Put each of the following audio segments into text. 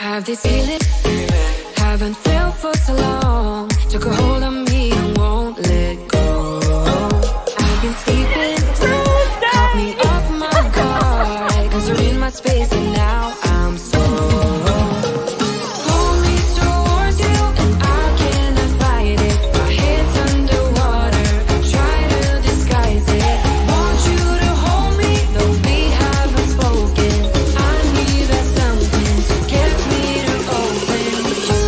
Have this feeling, haven't felt for so long. Took a hold of me and won't let go. I've been sleeping, caught me off my guard. Cause you're in my space and now I'm so. Pull me towards you and I cannot fight it. My head's underwater, I try to disguise it. Want you to hold me, though we haven't spoken. I need that something to get me to open. You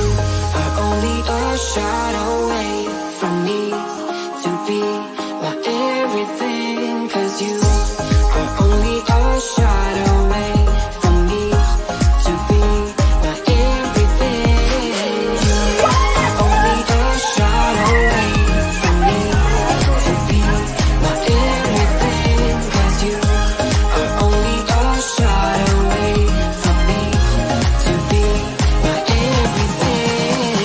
are only a shot away from me to be my everything. Cause you are only a shot away from me to be my everything. You are only a shot away from me to be my everything. Cause you are only a shot away from me to be my everything.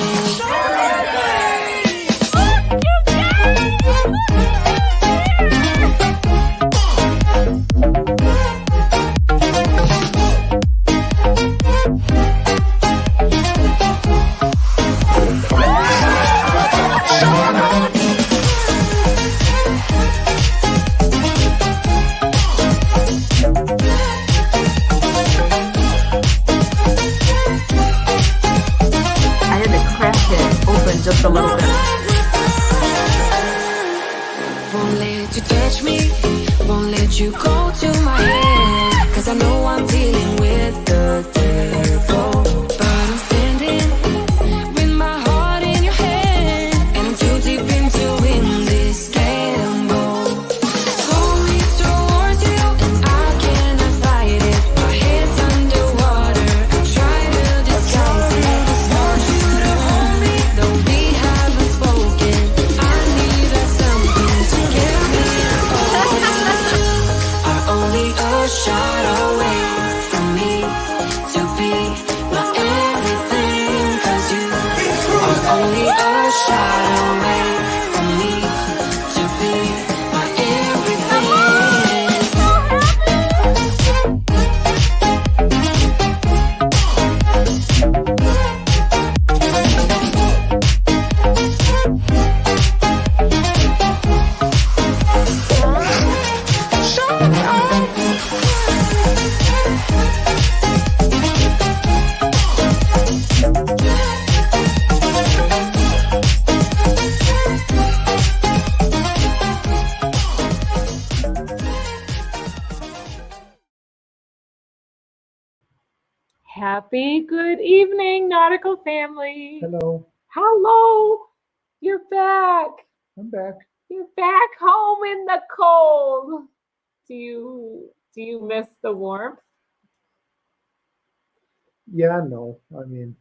I had to crack it open just a little bit. Won't let you touch me, won't let you go to my head. Cause I know I'm dealing with the devil. But I'm standing with my heart in your hand. And I'm too deep into in this gamble. Pull me towards you and I cannot fight it. My head's underwater, I try to disguise it. Want you to hold me, though we haven't spoken. I need that something to get me open. Are only a shot away from me to be my everything. Cause you are only a shot away from me to be my everything. Happy good evening, nautical family. Hello, Hello. You're back. I'm back. You're back home in the cold. Do you miss the warmth? Yeah, no, I mean,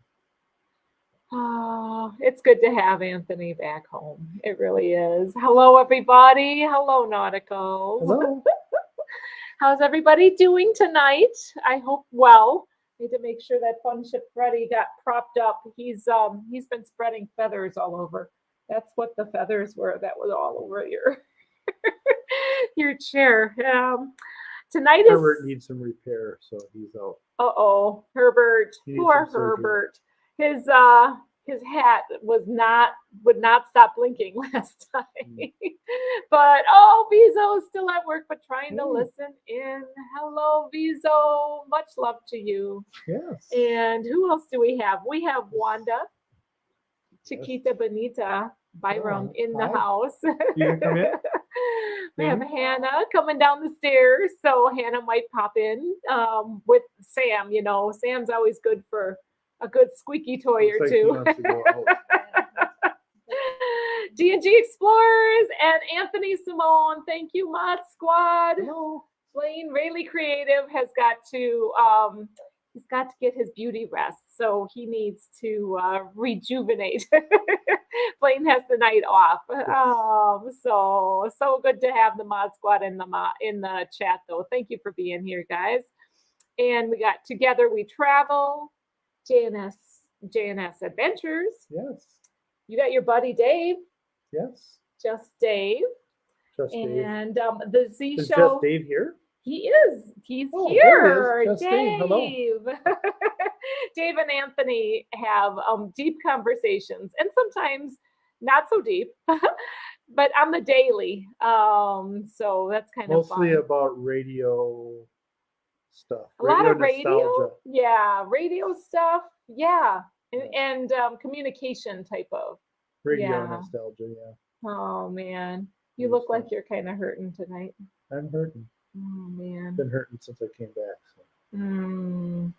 Oh, it's good to have Anthony back home. It really is. Hello, everybody. Hello, nauticals. hello. How's everybody doing tonight? I hope well. Need to make sure that Fun Ship Freddy got propped up. He's been spreading feathers all over. That's what the feathers were. That was all over your your chair. Tonight is Herbert needs some repair, so he's out. Herbert. He needs Poor some surgery. Herbert. His hat would not stop blinking last time. But Vizo's still at work, but trying to listen in. Hello, Vizo. Much love to you. Yes. And who else do we have? We have Wanda, Chiquita Bonita, Byram in the hi. house. You gonna come in? We have Hannah coming down the stairs, so Hannah might pop in with Sam. You know, Sam's always good for a good squeaky toy Looks or like he two. wants to go out. D&G Explorers and Anthony Simone. Thank you, Mod Squad. Hello. Blaine Rayleigh Creative has got to he's got to get his beauty rest, so he needs to rejuvenate. Blaine has the night off. So good to have the Mod Squad in the chat though. Thank you for being here, guys. And we got Together We Travel, JNS Adventures. Yes. You got your buddy Dave. Yes. Just Dave. Just Dave. And the Z Is Show. Just Dave here? He is. He's Oh, here. there he is. Just Dave. Hello. Dave and Anthony have deep conversations, and sometimes not so deep, but on the daily. So that's kind Mostly of fun. about radio stuff. A lot of radio, nostalgia. yeah, radio stuff, yeah, and communication type of. Radio Yeah. nostalgia, yeah. Oh man, you It look was like you're kind of hurting tonight. I'm hurting. Oh man. Been hurting since I came back. So. Mm,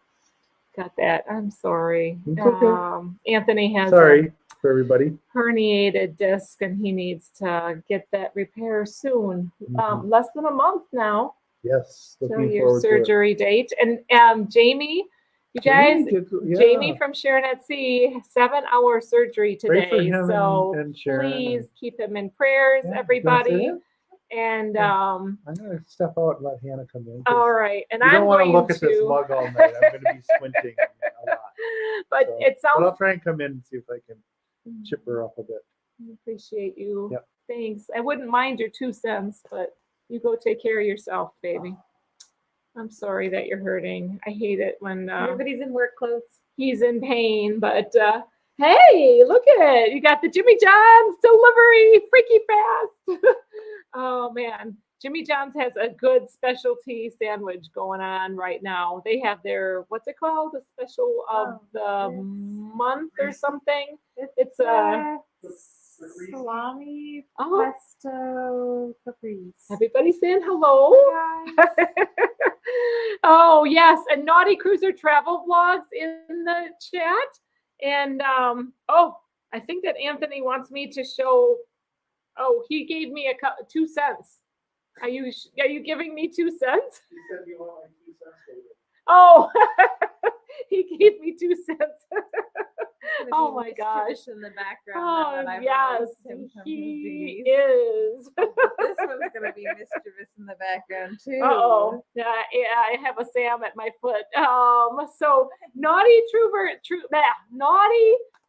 got that. I'm sorry. It's okay. Anthony has Sorry for everybody. a herniated disc, and he needs to get that repair soon. Mhm. Less than a month now Yes, till looking your forward to it. surgery date. And Jamie, you guys, Yeah. Jamie from Sharon at Sea, 7-hour surgery Pray today. for him So and Sharon. please keep him in prayers, Yeah, everybody. you gonna say And Yeah. I'm gonna step out and let Hannah come in. 'Cause all right, and you I'm don't want to going look at this to. mug all night. I'm gonna be squinting a lot. But So, it but I'll sounds. try and come in and see if I can chip her up a bit. I appreciate you. Yep. Thanks. I wouldn't mind your 2 cents, but you go take care of yourself, baby. I'm sorry that you're hurting. I hate it when Everybody's in work clothes. he's in pain, but hey, look at it. You got the Jimmy John's delivery, freaky fast. Oh man. Jimmy John's has a good specialty sandwich going on right now. They have their, what's it called? The special of the month or something. It's a salami oh, pesto caprese. everybody saying hello. Hi, guys. Oh yes, and Naughty Cruiser travel vlogs in the chat. And oh, I think that Anthony wants me to show. Oh, he gave me 2 cents. Are you giving me 2 cents? You said you want like 2 cents later. Oh, he gave me 2 cents. Gonna Oh be my gosh. mischievous in the background. Oh now that I've yes, released him from his he duties. is. This one's gonna be mischievous in the background too. Uh-oh. Yeah, I have a Sam at my foot. So Naughty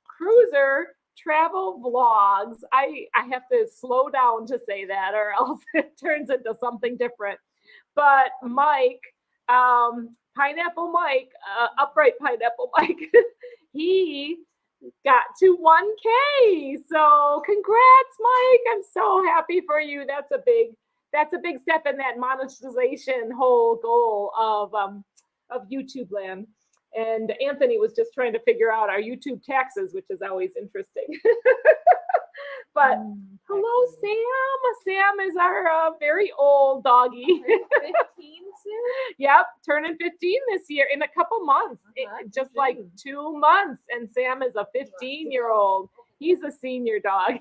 Cruiser travel vlogs. I have to slow down to say that, or else it turns into something different. But Mike, Pineapple Mike, Upright Pineapple Mike, he got to 1K. So congrats, Mike. I'm so happy for you. That's a big step in that monetization whole goal of YouTube land. And Anthony was just trying to figure out our YouTube taxes, which is always interesting. But hello, Sam. Sam is our very old doggy. 15 soon? Yep, turning 15 this year in a couple months. Just like June. 2 months. And Sam is a 15-year-old. He's a senior dog.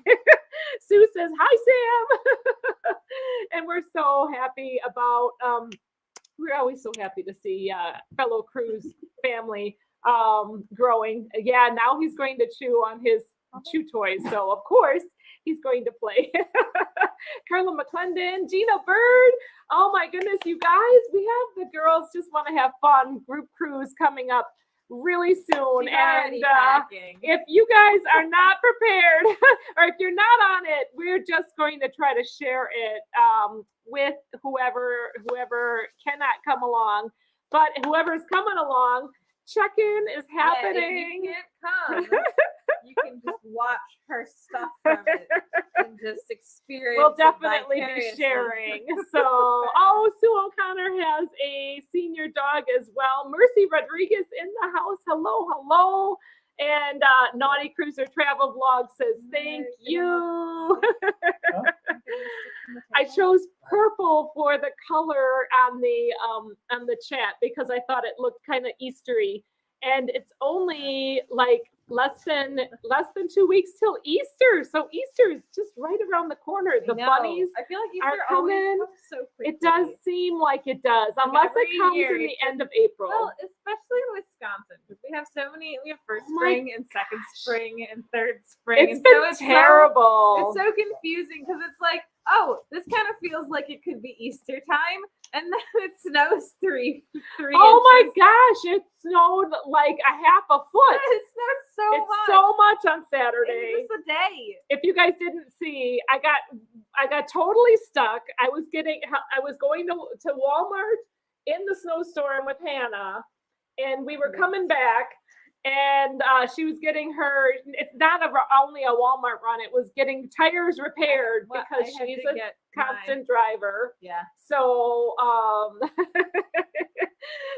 Sue says, hi, Sam. And we're so happy about, we're always so happy to see fellow Cruise family growing. Yeah, now he's going to chew on his chew toys. So, of course, he's going to play. Carla McClendon, Gina Bird. Oh, my goodness, you guys. We have the girls just want to have fun group cruise coming up really soon. She's And already packing. if you guys are not prepared, or if you're not on it, we're just going to try to share it with whoever cannot come along. But whoever's coming along, check-in is happening. Yeah, if you can't come, you can just watch her stuff from it and just experience. We'll it definitely be vicariously. sharing. So, oh, Sue O'Connor has a senior dog as well. Mercy Rodriguez in the house. Hello, hello. And Naughty Cruiser Travel Vlog says, thank you. I chose purple for the color on the chat because I thought it looked kind of Eastery. And it's only like less than 2 weeks till Easter. So Easter is just right around the corner. The bunnies I feel like are Easter always coming. comes so quickly. It does seem like it does, unless every it comes year in it the end of April. Well, especially in Wisconsin, because we have so many. We have first Oh my spring and second spring and third spring. It's and been so terrible. It's so confusing because it's like, oh, this kind of feels like it could be Easter time, and then it snows three Oh my inches. gosh, it snowed like a half a foot. It snows so It's much. so much on It Saturday. was just a day. If you guys didn't see, I got totally stuck. I was going to Walmart in the snowstorm with Hannah, and we were coming back, and she was getting her. It's not only a Walmart run; it was getting tires repaired because she's a constant driver. Yeah. So,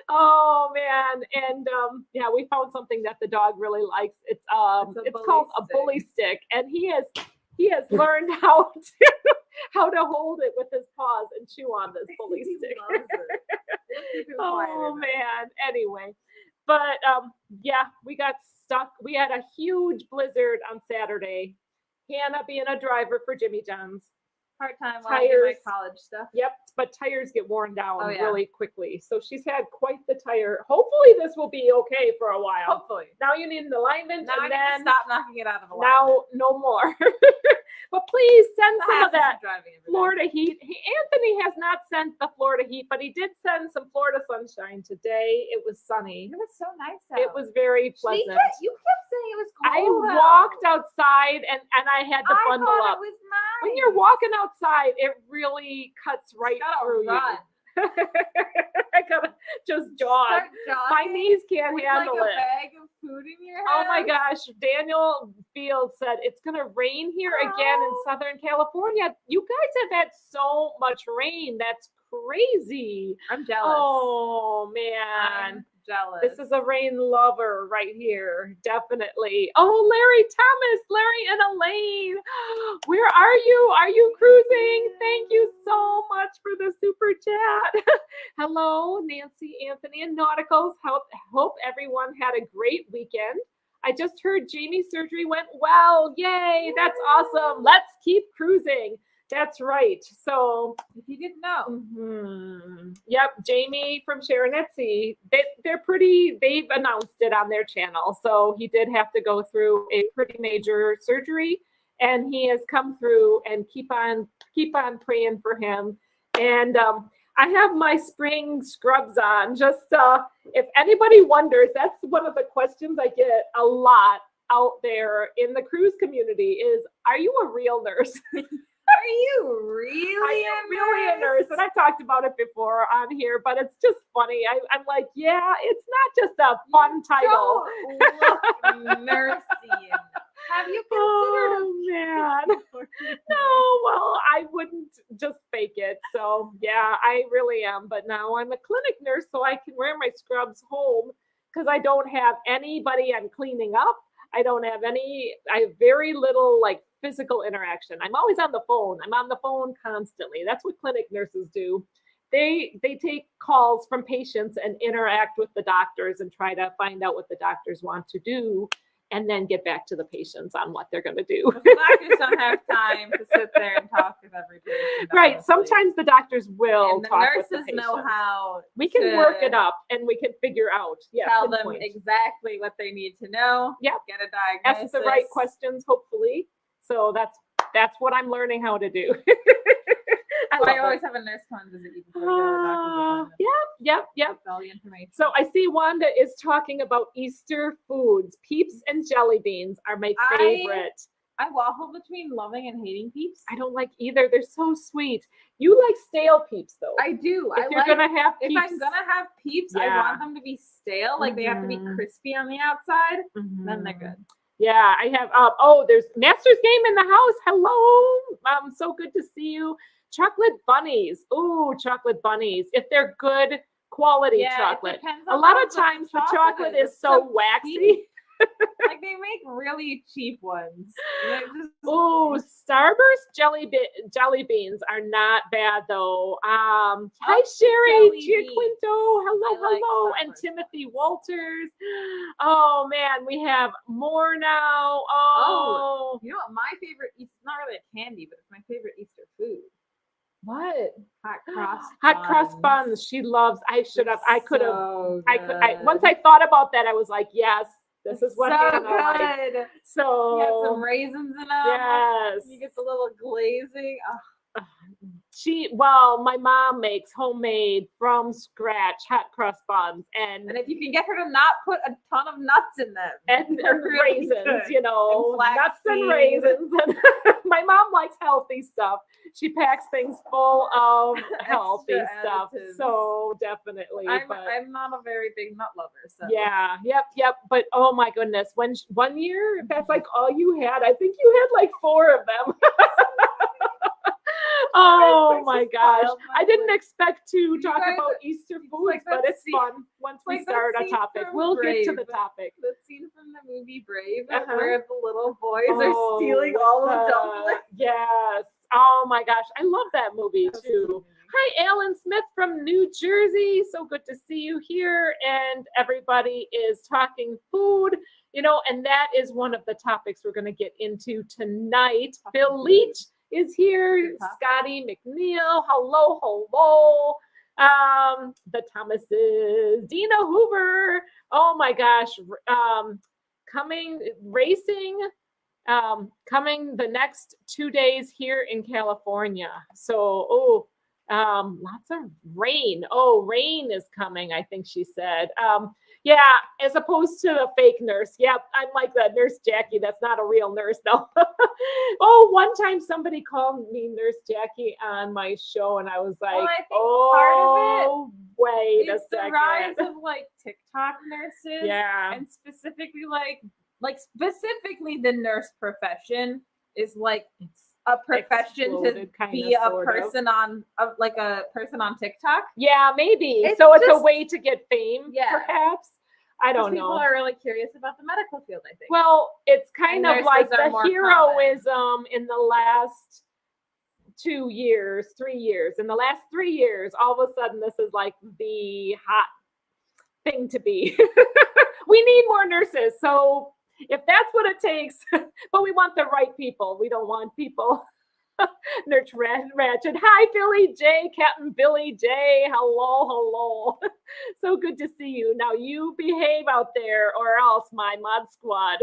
oh man, and yeah, we found something that the dog really likes. It's called a bully stick, and he has learned how to hold it with his paws and chew on this bully stick. Oh man. Anyway, but yeah, we got stuck. We had a huge blizzard on Saturday. Hannah being a driver for Jimmy John's. Hard time while I do my college stuff. Yep, but tires get worn down Oh, yeah. really quickly. So she's had quite the tire. Hopefully this will be okay for a while. Hopefully. Now you need an alignment, Now I and need then to stop knocking it out of the now no more. But please send some of that driving every day. Florida heat. Anthony has not sent the Florida heat, but he did send some Florida sunshine today. It was sunny. It was so nice out. It was very pleasant. You kept saying it was cold. I walked outside and I had to bundle I up. thought it was nice. When you're walking outside, it really cuts right through run. you. I gotta just jog. Start jogging My knees can't with handle like a it. bag of food in your hand. Oh my gosh, Daniel Field said it's gonna rain here again in Southern California. You guys have had so much rain. That's crazy. I'm jealous. Oh man. I'm jealous. This is a rain lover right here. Definitely. Oh, Larry Thomas, Larry and Elaine. Where are you? Are you cruising? Thank you so much for the super chat. Hello, Nancy, Anthony, and Nauticals. Hope everyone had a great weekend. I just heard Jamie's surgery went well. Yay, that's awesome. Let's keep cruising. That's right. So if you didn't know. Yep, Jamie from Sharonetsi. They've announced it on their channel. So he did have to go through a pretty major surgery, and he has come through, and keep on praying for him. And I have my spring scrubs on. Just if anybody wonders, that's one of the questions I get a lot out there in the cruise community is, are you a real nurse? Are you really a nurse? And I've talked about it before on here, but it's just funny. I'm like, yeah, it's not just a fun title. Don't look nursing. Have you considered? Oh man. No, well, I wouldn't just fake it. So yeah, I really am. But now I'm a clinic nurse, so I can wear my scrubs home because I don't have anybody I'm cleaning up. I have very little like physical interaction. I'm always on the phone. I'm on the phone constantly. That's what clinic nurses do. They take calls from patients and interact with the doctors and try to find out what the doctors want to do, and then get back to the patients on what they're going to do. The doctors don't have time to sit there and talk with every patient. Right. Honestly. Sometimes the doctors will and the talk nurses with the patients. know how we can work it up, and we can figure out. Yeah, tell them exactly what they need to know. Yep. Get a diagnosis. Ask the right questions, hopefully. So that's what I'm learning how to do. I always have a nurse come and visit you before you go to the doctor's appointment. Yep. With all the information. So I see Wanda is talking about Easter foods. Peeps and jelly beans are my favorite. I waffle between loving and hating Peeps. I don't like either. They're so sweet. You like stale Peeps though. I do. If you're gonna have Peeps, if I'm gonna have Peeps, I want them to be stale. Like they have to be crispy on the outside. Then they're good. Yeah, I have. There's Master's Game in the house. Hello. So good to see you. Chocolate bunnies. Ooh, chocolate bunnies. If they're good quality chocolate. A lot of times the chocolate is so waxy. Like they make really cheap ones. Oh, Starburst jelly beans are not bad though. Hi Sherry Giaquinto. Hello, and Timothy Walters. Oh man, we have more now. Oh, you know what? My favorite. It's not really a candy, but it's my favorite Easter food. What? Hot cross buns. She loves. I should have. I could have. So Once I thought about that, I was like, yes. This is what so Hannah likes. good. So you have some raisins in them. Yes. You get the little glazing. My mom makes homemade from scratch hot cross buns, and if you can get her to not put a ton of nuts in them and they're really raisins, good. you know, And nuts and flaxseed. raisins. And my mom likes healthy stuff. She packs things full of healthy Extra stuff. additives. So definitely. I'm not a very big nut lover, so Yeah, yep. But oh my goodness, when 1 year, that's like all you had. I think you had like 4 of them. Oh my gosh. I didn't expect to talk guys- about Easter it's foods, like but that it's scene- fun once we like that start a scene topic. from We'll get to the Brave. topic. the scene from the movie Brave Uh-huh. where the little boys are Oh, stealing with all the dumplings. Yes. Oh my gosh. I love that movie too. Hi, Alan Smith from New Jersey. So good to see you here. And everybody is talking food, you know, and that is one of the topics we're going to get into tonight. Bill Leach is here. Scotty McNeil. Hello. The Thomases. Dina Hoover. Oh my gosh. Coming the next 2 days here in California. So, lots of rain. Oh, rain is coming, I think she said. Yeah, as opposed to the fake nurse. Yep, I'm like the Nurse Jackie. That's not a real nurse, though. Oh, one time somebody called me Nurse Jackie on my show, and I was like, I think part of it wait a it's the second. rise of like TikTok nurses. Yeah. And specifically like specifically the nurse profession is like It's a profession to exploded, kinda, be a sort of. person on TikTok. Yeah, maybe. It's So it's a just- way to get fame, Yeah. perhaps. I don't People know. are really curious about the medical field, I think. Well, it's kind And of like nurses are the more heroism in the last 3 years. In the last 3 years, all of a sudden, this is like the hot thing to be. We need more nurses. So if that's what it takes, but we want the right people. We don't want people. Nurse Ratchet. Hi, Billy J. Captain Billy J. Hello. So good to see you. Now you behave out there or else my mod squad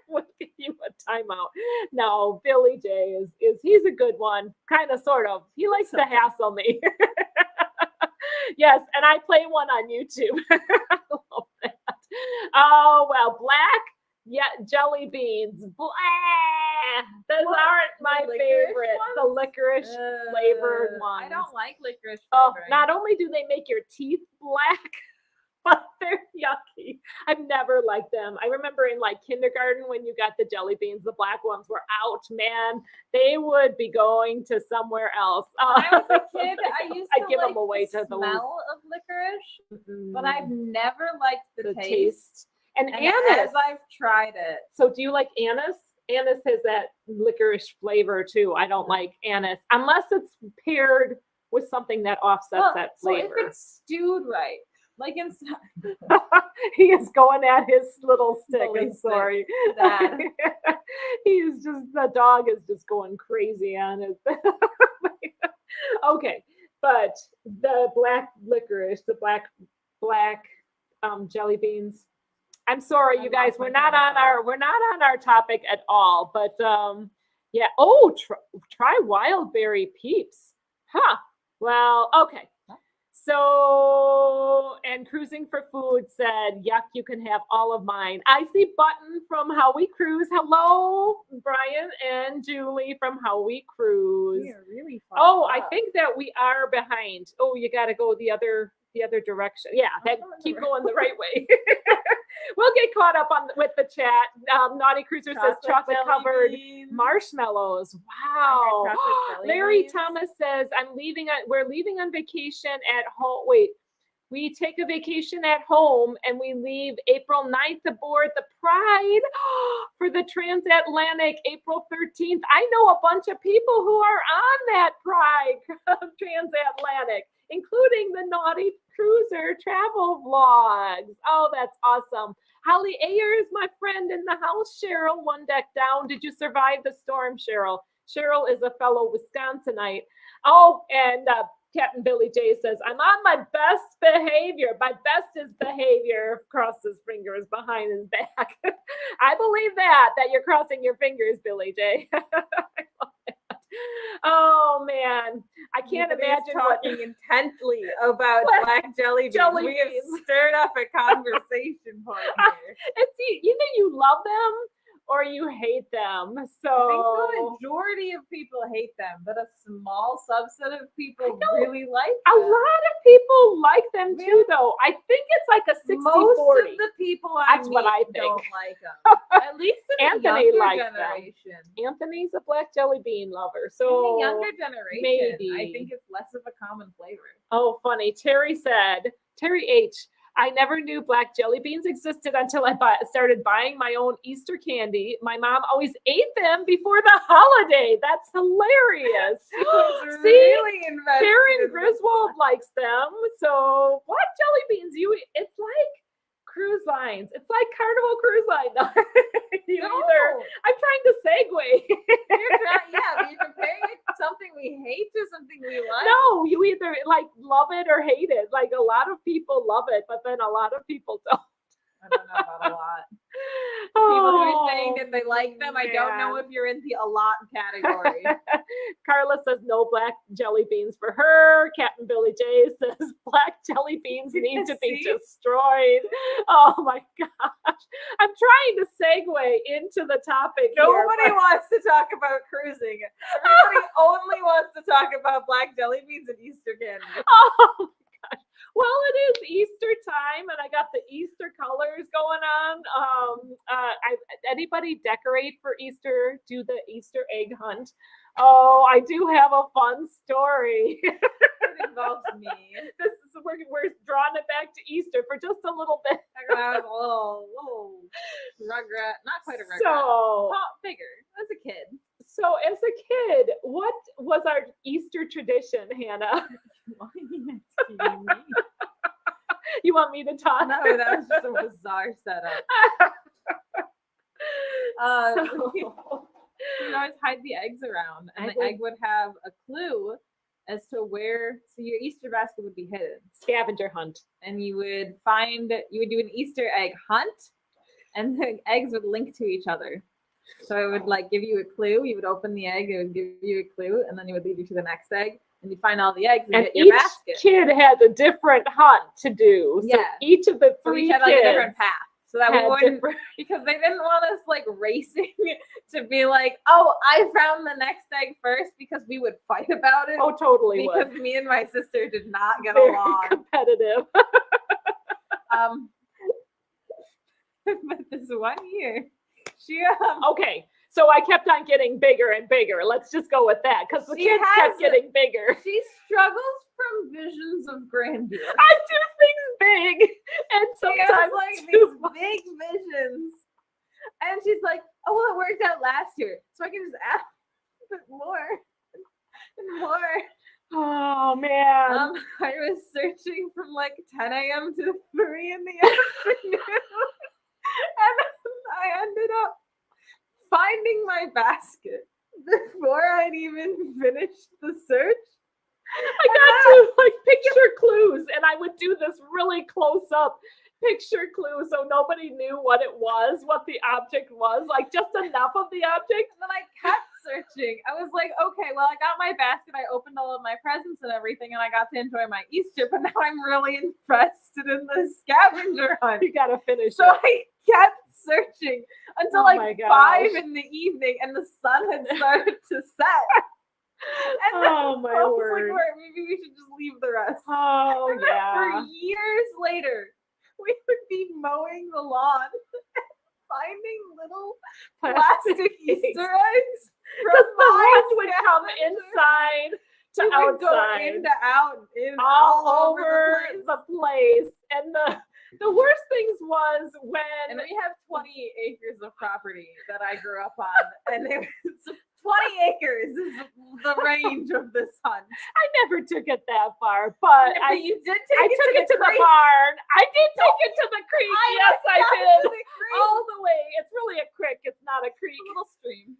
will give you a timeout. No, Billy J is he's a good one. Kind of, sort of. He likes to hassle me. Yes, and I play one on YouTube. I love that. Oh, well, jelly beans. Blah. Those aren't my The licorice favorite. ones? The licorice flavored ones. I don't like licorice Oh, flavoring. not only do they make your teeth black, but they're yucky. I've never liked them. I remember in like kindergarten when you got the jelly beans, the black ones were out, man. They would be going to somewhere else. When I was a kid, I used to I'd give like them away the to those. smell of licorice, but Mm, I've never liked the taste. taste. And And anise. as I've tried it, So do you like anise? Anise has that licorice flavor too. I don't like anise unless it's paired with something that offsets that so if flavor. it's stewed right, like in He is going at his little stick. Bully I'm stick. sorry. That. The dog is just going crazy on it. Okay, but the black licorice, the black jelly beans. I'm sorry, I you guys. lost my We're not train of on our topic at all. But yeah. Oh, try wildberry peeps. Huh. Well, okay. So, and Cruising for Food said, yuck, you can have all of mine. I see Button from How We Cruise. Hello, Brian and Julie from How We Cruise. we are really far Oh, I up. think that we are behind. Oh, you got to go the other direction. Yeah, I'm going the keep right going the right way. We'll get caught up with the chat. Naughty Cruiser says chocolate covered marshmallows. Wow. chocolate jelly Larry beans. Thomas says, we're leaving on vacation at home. Wait, we take a vacation at home and we leave April 9th aboard the Pride for the transatlantic April 13th. I know a bunch of people who are on that Pride transatlantic, including the Naughty Cruiser travel vlogs. Oh, that's awesome. Holly Ayers, my friend in the house. Cheryl, one deck down. Did you survive the storm, Cheryl? Cheryl is a fellow Wisconsinite. Oh, and Captain Billy J says, I'm on my best behavior. My best is behavior. Crosses fingers behind his back. I believe that you're crossing your fingers, Billy J. I love that. Oh man, I can't Anthony is imagine what. talking intently about black jelly beans. Jelly We have beans. stirred up a conversation point here. It's either you love them or you hate them. I think So the majority of people hate them, but a small subset of people know. really like a them. lot of people like them too, Really? though. I think it's like a 60-40. Most of the people That's what I meet think. don't like them. At least in Anthony the younger likes them. generation. Anthony's a black jelly bean lover, In so the younger generation, maybe. I think it's less of a common flavor. Oh, funny. Terry H. I never knew black jelly beans existed until I started buying my own Easter candy. My mom always ate them before the holiday. That's hilarious. She was See? really invested Karen in Griswold likes them. So black jelly beans, it's like cruise lines. It's like Carnival Cruise Line. I'm trying to segue. You're comparing it to something we hate to something we like. No, you either like love it or hate it. Like a lot of people love it, but then a lot of people don't. I don't know about a lot. People who are saying that they like them, I don't know man. if you're in the a lot category. Carla says no black jelly beans for her. Captain Billy J says black jelly beans need to be See? destroyed. Oh my gosh. I'm trying to segue into the topic Nobody here. wants to talk about cruising. Everybody only wants to talk about black jelly beans and Easter candy. Oh gosh. Well, it is Easter time, and I got the Easter colors going on. Anybody decorate for Easter? Do the Easter egg hunt? Oh, I do have a fun story. It involves me. We're drawing it back to Easter for just a little bit. When I was a little rugrat, not quite a rugrat. So, Bigger as a kid. so as a kid, what was our Easter tradition, Hannah? Why are you asking me? You want me to talk? No, that was just a bizarre setup. So- We would always hide the eggs around, and I the egg would have a clue as to where. So your Easter basket would be hidden, Scavenger hunt. and you would do an Easter egg hunt, and the eggs would link to each other. So it would like give you a clue. You would open the egg, it would give you a clue, and then it would lead you to the next egg, and you find all the eggs and And get your each basket. kid had a different hunt to do. So Yeah. each of the So three each had like kids a different path. So that we had wouldn't, different. because they didn't want us like racing to be like, oh, I found the next egg first, because we would fight about it. Oh, totally. Because would. me and my sister did not get Very along. competitive. But this one year, she Okay, so I kept on getting bigger and bigger. Let's just go with that because the She kids has kept getting bigger. she struggles from visions of grandeur. I do things big, and She has sometimes like too these much. big visions, and she's like, "Oh well, it worked out last year, so I can just add a bit more and more." Oh man. I was searching from like 10 a.m. to 3 in the afternoon, and I ended up finding my basket before I'd even finished the search. I got to like picture clues, and I would do this really close up picture clue so nobody knew what it was, what the object was, like just enough of the object. And then I kept searching. I was like, okay, well, I got my basket. I opened all of my presents and everything, and I got to enjoy my Easter, but now I'm really invested in the scavenger hunt. You gotta finish So it. I kept searching until Oh my like gosh. 5 in the evening, and the sun had started to set. And then Oh my I was word. like, "Wait, maybe we should just leave the rest." Oh And then yeah. for years later, we would be mowing the lawn, finding little plastic Easter eggs from Because the my wind would come scavenger. inside to It would go outside, in to out, all over the place. the place. And the worst things was And when we have 20 acres of property that I grew up on, and it was 20 acres is the range of this hunt. I never took it that far, but But you did I take took it to the creek. barn. I did take it to the creek. Yes, I got did. to the creek. All the way. It's really a creek. It's not a creek. It's a little stream.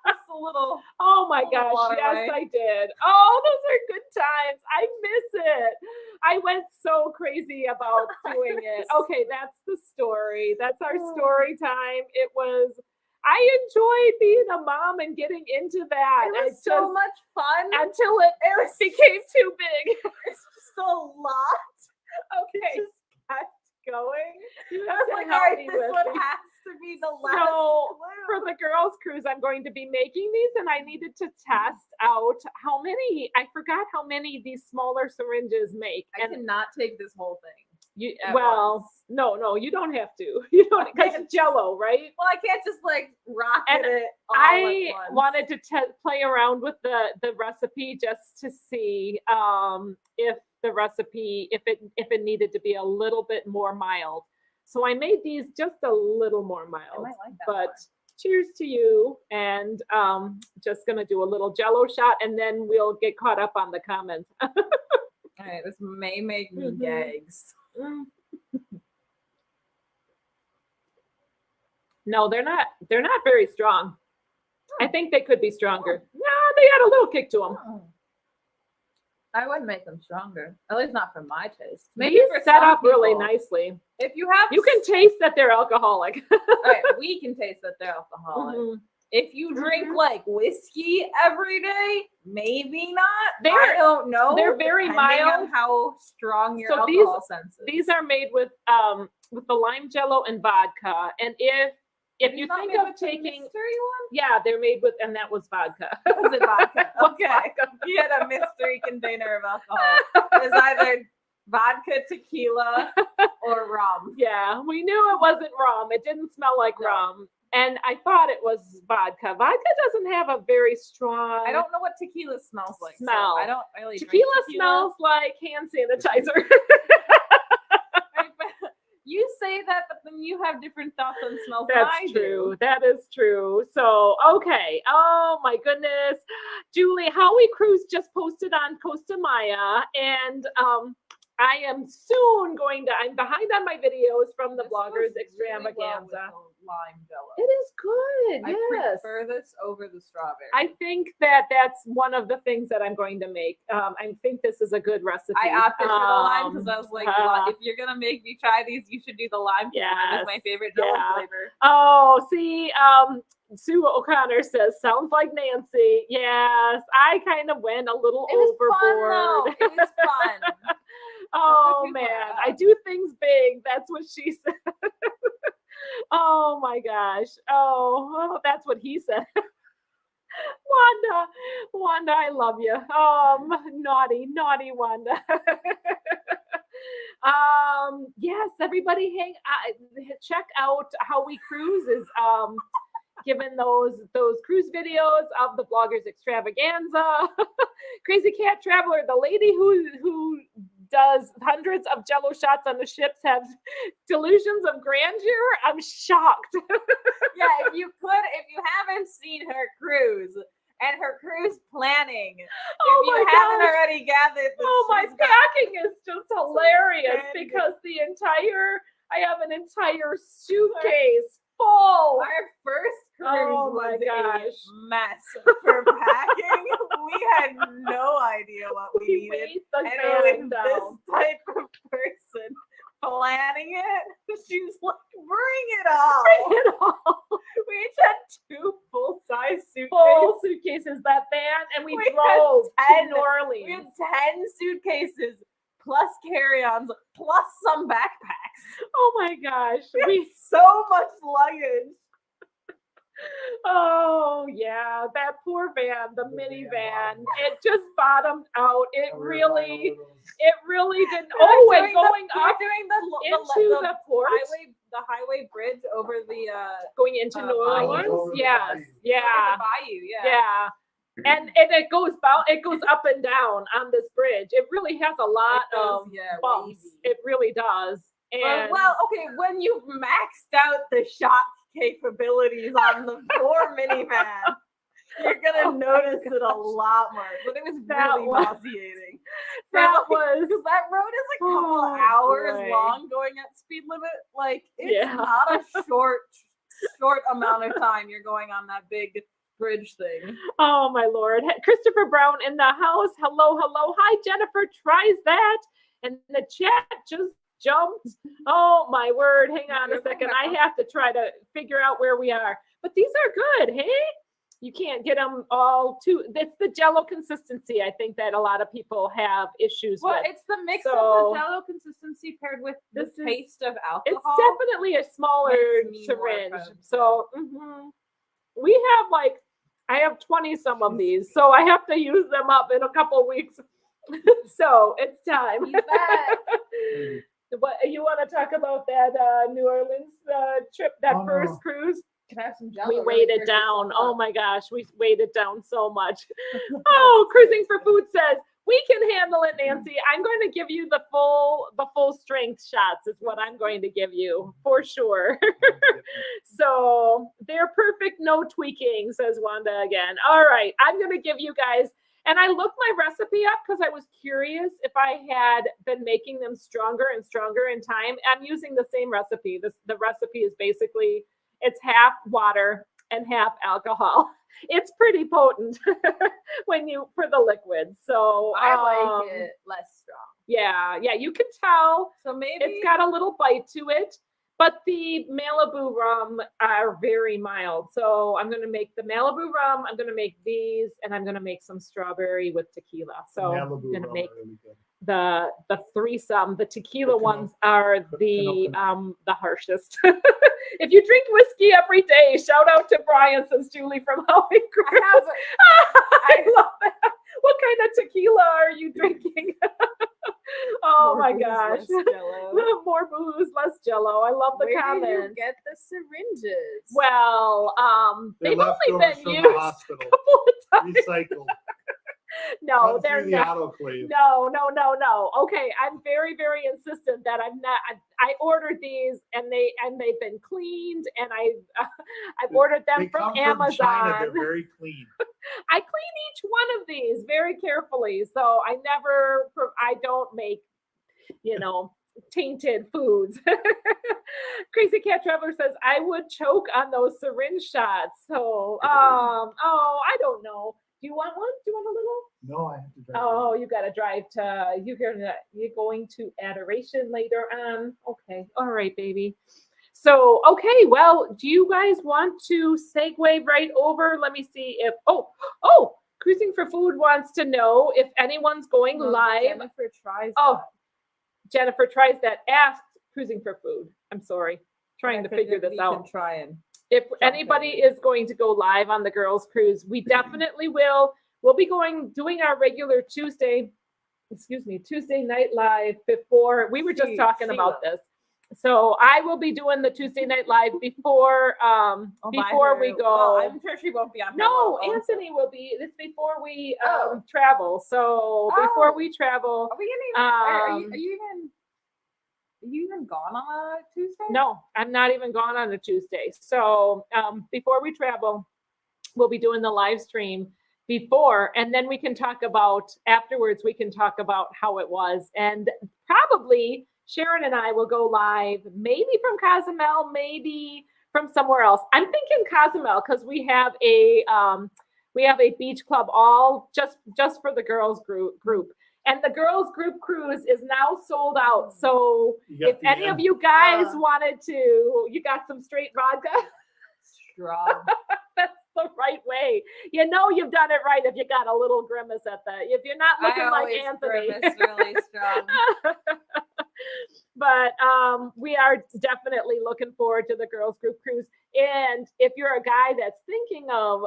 Just a little. Oh my little gosh, yes, waterway. I did. Oh, those are good times. I miss it. I went so crazy about doing it. Okay, that's the story. That's our story time. It was I enjoyed being a mom and getting into that. It was so much fun until it became too big. It's just a lot. Okay. Just kept going. You I have was to like, help all right, me this with one these. has to be the last So clue. for the girls' cruise, I'm going to be making these, and I needed to test out how many. I forgot how many these smaller syringes make. I cannot take this whole thing. You, at well, once. no, you don't have to. You don't, because it's Jello, right? Well, I can't just like rocket And it all I at once. wanted to play around with the recipe just to see if the recipe if it needed to be a little bit more mild. So I made these just a little more I mild. might like that But more. cheers to you, and just gonna do a little Jello shot, and then we'll get caught up on the comments. All right, this may make me Mhm. gags. No, they're not very strong. I think they could be stronger. No, they had a little kick to them. Oh. I wouldn't make them stronger. At least not for my taste. Maybe for set some up really people. nicely. If you have, You can taste that they're alcoholic. right, we can taste that they're alcoholic. Mhm. If you drink Mhm. like whiskey every day, maybe not. They're- I don't know. they're very depending mild. on how strong your So alcohol sense is. These are made with the lime Jello and vodka. And if you Not think made of with the taking, mystery one. yeah, they're made with, and that was vodka. Was it vodka? Was Okay. vodka. You had a mystery container of alcohol. It was either vodka, tequila, or rum. Yeah, we knew it wasn't rum. It didn't smell like No. rum. And I thought it was vodka. Vodka doesn't have a very strong I don't know what tequila smells like. so Smell. I don't really drink tequila smells like hand sanitizer. You say that, but then you have different thoughts on smells than I That's do. true. That is true. So, okay. Oh my goodness. Julie, Howie Cruz just posted on Costa Maya, and I am soon going to, I'm behind on my videos from the This Bloggers goes really well with Extravaganza. the lime Jello. It is good. I Yes. prefer this over the strawberry. I think that's one of the things that I'm going to make. I think this is a good recipe. I opted for the lime because I was like, uh, if you're gonna make me try these, you should do the lime because lime is my Yes, favorite Jello yeah. flavor. Oh, see, Sue O'Connor says, sounds like Nancy. Yes, I kind of went a little It was overboard. fun though. It was fun. Oh too man, far I up. do things big. That's what she said. Oh my gosh. Oh, that's what he said. Wanda, I love you. Naughty Wanda. Yes, everybody check out How We Cruise is given those cruise videos of the Bloggers Extravaganza. Crazy Cat Traveler, the lady who does hundreds of Jello shots on the ships have delusions of grandeur. I'm shocked. Yeah, if you haven't seen her cruise and her cruise planning, Oh if you my haven't gosh. already gathered that Oh, my she's got packing is just hilarious grandeur. because I have an entire suitcase full. our first cruise Oh my was gosh. a mess for packing. We had no idea what we We needed. weighed the And van with down. this type of person planning it, she's like, bring it all. Bring it all. We each had 2 full-size suitcases. Full suitcases, that van, and we We had drove 10 to New Orleans. We had 10 suitcases plus carry-ons plus some backpacks. Oh my gosh. We had so much luggage. Oh yeah, that poor van, the minivan, it just bottomed out. It really didn't. Oh, and going up into the port, the highway bridge over the going into New bayou. Orleans. Over the Yes, bayou. yeah, the bayou, yeah. And it goes up and down on this bridge. It really has a lot It goes, of yeah, bumps. wavy. It really does. And Well, okay, when you've maxed out the shot capabilities on the poor minivan, you're gonna notice it a lot more. But it was That really was- nauseating. that was Because that road is a couple Oh, hours boy. long going at speed limit. Like it's Yeah. not a short amount of time you're going on that big bridge thing. Oh my Lord. Christopher Brown in the house. Hello. Hi, Jennifer. Tries that. And the chat just jumped. Oh my word. Hang on a second. I have to try to figure out where we are. but these are good. Hey, you can't get them all too. It's the Jello consistency. I think that a lot of people have issues Well, with. it's the mix So- of the Jello consistency paired with the This is- taste of alcohol. It's definitely a smaller Makes me more syringe. fun. So we have I have 20 some of these, so I have to use them up in a couple weeks. So it's time. He's back. What you want to talk about that New Orleans trip, that Oh, first no. cruise? Can I have some Jello? We really weighed it quick? down. Oh my gosh, we weighed it down so much. Oh, Cruising for Food says we can handle it, Nancy. I'm going to give you the full strength shots is what I'm going to give you for sure. So they're perfect, no tweaking, says Wanda again. All right, I'm going to give you guys, and I looked my recipe up because I was curious if I had been making them stronger and stronger in time. I'm using the same recipe. The recipe is basically, it's half water and half alcohol. It's pretty potent for the liquid. So I like it less strong. Yeah, you can tell. So maybe It's got a little bite to it, but the Malibu rum are very mild. So I'm going to make the Malibu rum. I'm going to make these, and I'm going to make some strawberry with tequila. So I'm Malibu going to rum make are really good. the threesome. The tequila Coconut- ones are coconut. the harshest. If you drink whiskey every day, shout out to Brian, says Julie from Holly Crew. I love that. What kind of tequila are you drinking? Oh my gosh. More booze, less Jello. I love the Where comments. did you get the syringes? Well, They're they've only leftovers been from used the a hospital. couple of times. Recycled. No, Cut they're through the not. autoclave. No. Okay, I'm very, very insistent that I'm not. I ordered these, and they've been cleaned, and I've ordered them They from come China. Amazon. They're very clean. I clean each one of these very carefully, so I don't make, tainted foods. Crazy Cat Traveler says I would choke on those syringe shots. So, I don't know. Do you want one? Do you want a little? No, I have to drive. Oh, you got to drive to, you're going to Adoration later on. Okay. All right, baby. So, okay. Well, do you guys want to segue right over? Let me see if, Cruising for Food wants to know if anyone's going live. Jennifer tries. Oh, Jennifer tries that. Ask Cruising for Food. I'm sorry. Trying to figure this out. Try and If anybody is going to go live on the girls' cruise, we definitely will. We'll be doing our regular Tuesday night live before. We were just talking about this. So I will be doing the Tuesday night live before we go. Well, I'm sure she won't be on. No, Anthony will be. It's before we travel. So before we travel, Are we gonna? Are you even gone on a Tuesday? No, I'm not even gone on a Tuesday. So before we travel, we'll be doing the live stream before, and then we can talk about afterwards. We can talk about how it was, and probably Sharon and I will go live, maybe from Cozumel, maybe from somewhere else. I'm thinking Cozumel because we have a beach club all just for the girls group. And the girls group cruise is now sold out. So if any of you guys wanted to, you got some straight vodka. Strong. That's the right way. You know you've done it right if you got a little grimace at that. If you're not looking like Anthony. Grimace really strong. But we are definitely looking forward to the girls group cruise. And if you're a guy that's thinking of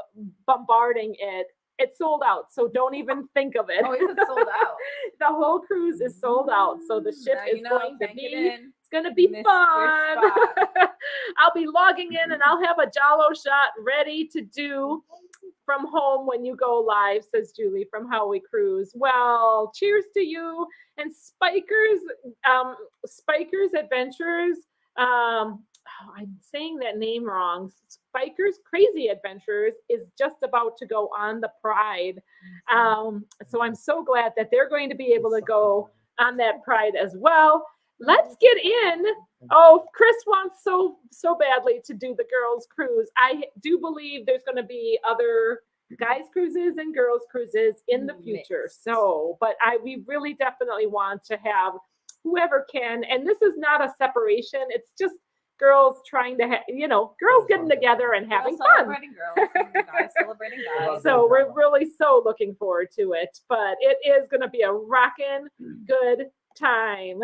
bombarding it, it's sold out. So don't even think of it. Oh, is it sold out? The whole cruise is sold out. So the ship is going to be, it's going to be Mr. fun. Spot. I'll be logging in and I'll have a Jello shot ready to do from home when you go live, says Julie from How We Cruise. Well, cheers to you. And Spiker's Adventures. I'm saying that name wrong. Spiker's Crazy Adventures is just about to go on the Pride. So I'm so glad that they're going to be able to go on that Pride as well. Let's get in. Oh, Chris wants so badly to do the girls' cruise. I do believe there's going to be other guys' cruises and girls' cruises in the future. So, but we really definitely want to have whoever can. And this is not a separation. It's just girls trying to, girls getting together and having fun. Celebrating girls, and guys celebrating guys. So we're really so looking forward to it, but it is going to be a rockin' good time,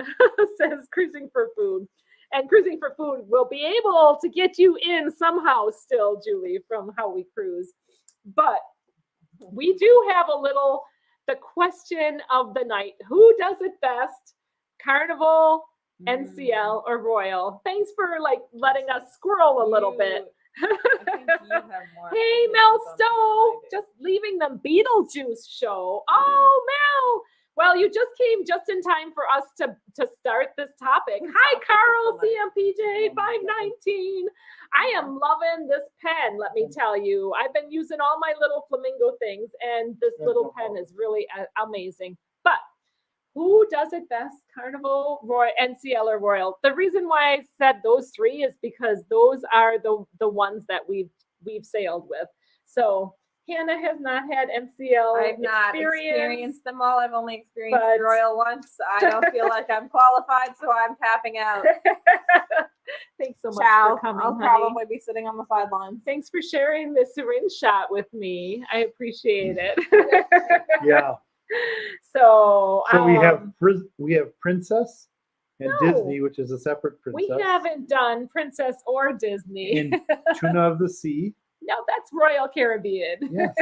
says Cruising for Food. And Cruising for Food will be able to get you in somehow still, Julie, from How We Cruise. But we do have the question of the night. Who does it best? Carnival, NCL, or Royal? Thanks for letting us squirrel a little bit. I think you have more. Hey, Mel Stowe, just leaving the Beetlejuice show. Oh, Mel. Well, you just came just in time for us to start this topic. Hi, Carl, CMPJ 519. I am loving this pen, let me tell you. I've been using all my little flamingo things, and this little pen is really amazing. But who does it best? Carnival, Royal, NCL, or Royal? The reason why I said those three is because those are the ones that we've sailed with. So Hannah has not had NCL. I've not experienced them all. I've only experienced Royal once. I don't feel like I'm qualified, so I'm tapping out. Thanks so much for coming. I'll probably be sitting on the sidelines. Thanks for sharing the syringe shot with me. I appreciate it. Yeah. So we have Princess and Disney, which is a separate princess. We haven't done Princess or Disney. And Tuna of the Sea. No, that's Royal Caribbean. Yes.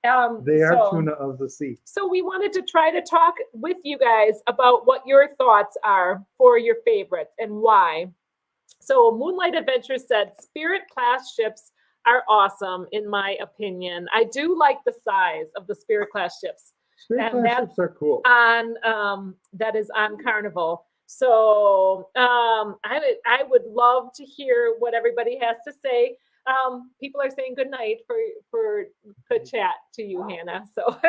They are Tuna of the Sea. So we wanted to try to talk with you guys about what your thoughts are for your favorites and why. So Moonlight Adventures said Spirit class ships are awesome, in my opinion. I do like the size of the Spirit class ships. Spirit class ships are cool. That is on Carnival. So I would love to hear what everybody has to say. People are saying good night for good chat to you, Hannah. So,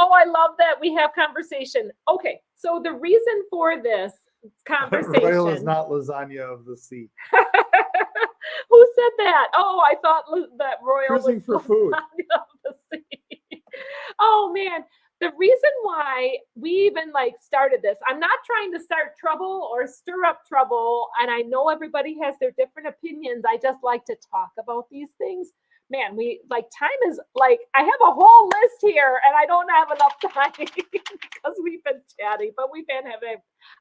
I love that we have conversation. Okay, so the reason for this conversation. Royal is not lasagna of the sea. Who said that? Oh, I thought that Royal Cruising was for food. Lasagna of the sea. Oh man. The reason why we even started this, I'm not trying to start trouble or stir up trouble. And I know everybody has their different opinions. I just like to talk about these things. Man, time is I have a whole list here and I don't have enough time because we've been chatty, but